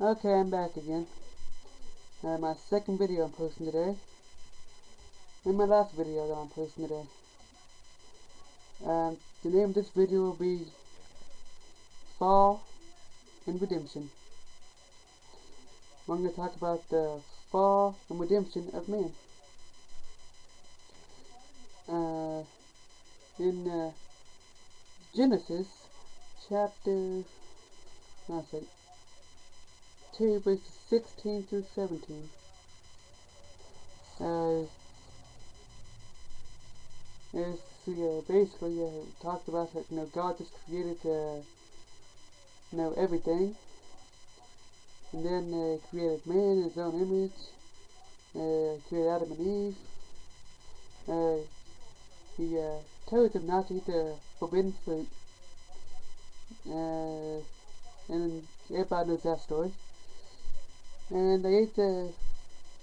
Okay, I'm back again. My second video I'm posting today, and my last video that I'm posting today. The name of this video will be Fall and Redemption. I'm going to talk about the fall and redemption of man. In Genesis chapter 2, verses 16 through 17. Basically talked about that God just created everything, and then created man in His own image. Created Adam and Eve. He told them not to eat the forbidden fruit, and everybody knows that story. And they ate the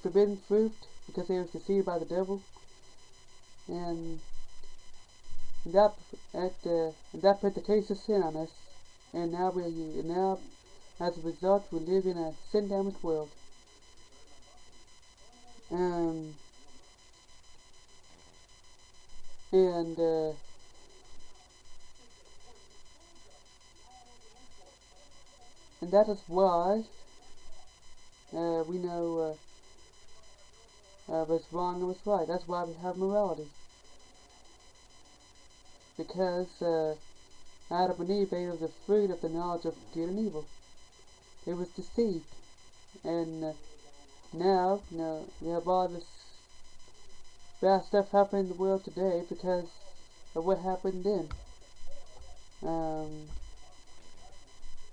forbidden fruit because they were deceived by the devil, and that put the taste of sin on us. And now as a result we live in a sin-damaged world. And that is why we know what's wrong and what's right. That's why we have morality. Because Adam and Eve ate of the fruit of the knowledge of good and evil. They was deceived. And now, we have all this bad stuff happening in the world today because of what happened then.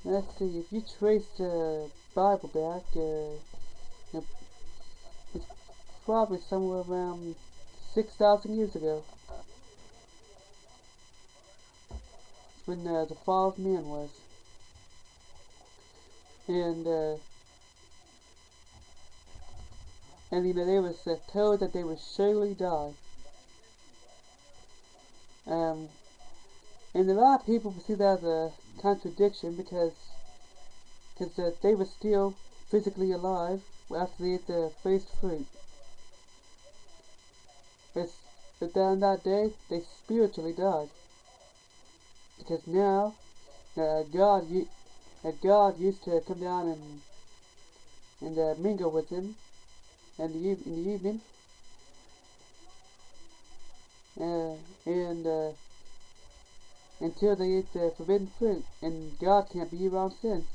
Let's see, if you trace the Bible back, it's probably somewhere around 6,000 years ago when the fall of man was. And they was told that they would surely die. And a lot of people see that as a contradiction because they were still physically alive after they ate the first fruit. But on that day, they spiritually died. Because now, God used to come down and mingle with them in the evening. Until they eat the forbidden fruit, and God can't be around sin.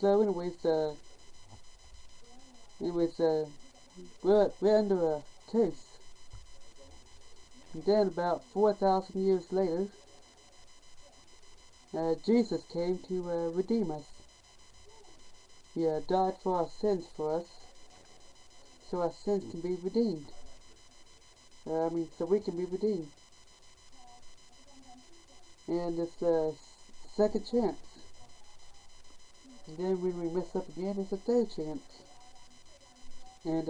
So we're under a curse. And then about 4,000 years later, Jesus came to redeem us. He died for our sins for us, so our sins can be redeemed. So we can be redeemed. And it's a second chance. And then when we mess up again, it's a third chance. And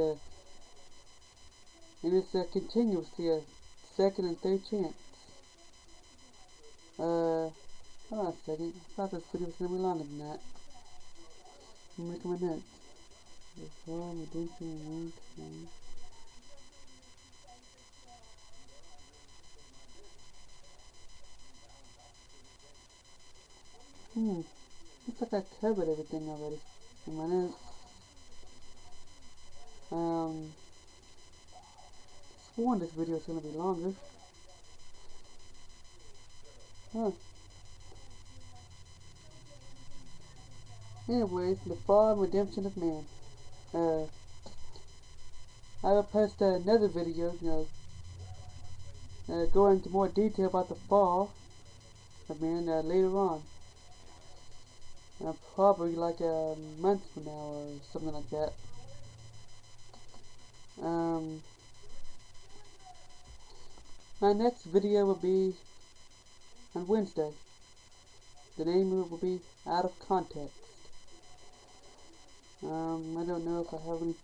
it's continuously a second and third chance. Hold on a second. I thought this video was going to be longer than that. I'm making my notes. Looks like I covered everything already in my notes. Sworn this video is going to be longer. Anyways, the fall and redemption of man. I will post another video, go into more detail about the fall of man later on. Probably like a month from now or something like that. My next video will be on Wednesday. The name will be Out of Context. I don't know if I have any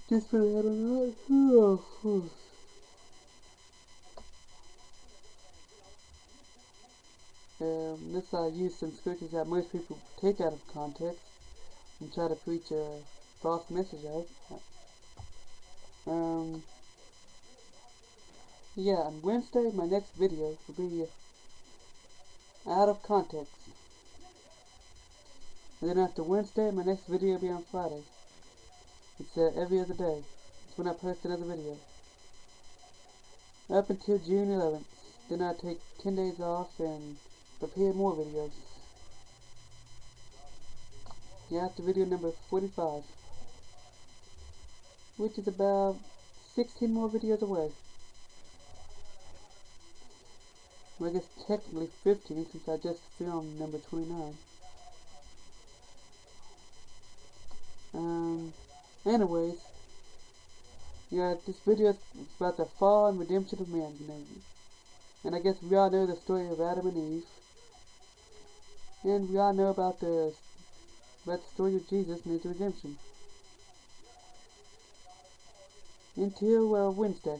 scripts for that or not. This I use some scriptures that most people take out of context and try to preach a false message of. Yeah, on Wednesday, my next video will be out of context. And then after Wednesday, my next video will be on Friday. It's every other day. It's when I post another video. Up until June 11th. Then I take 10 days off and prepare more videos. Yeah, after video number 45. Which is about 16 more videos away. Well, I guess technically 15 since I just filmed number 29. Anyways, yeah, this video is about the fall and redemption of man, and I guess we all know the story of Adam and Eve, and we all know about the story of Jesus and his redemption. Until Wednesday.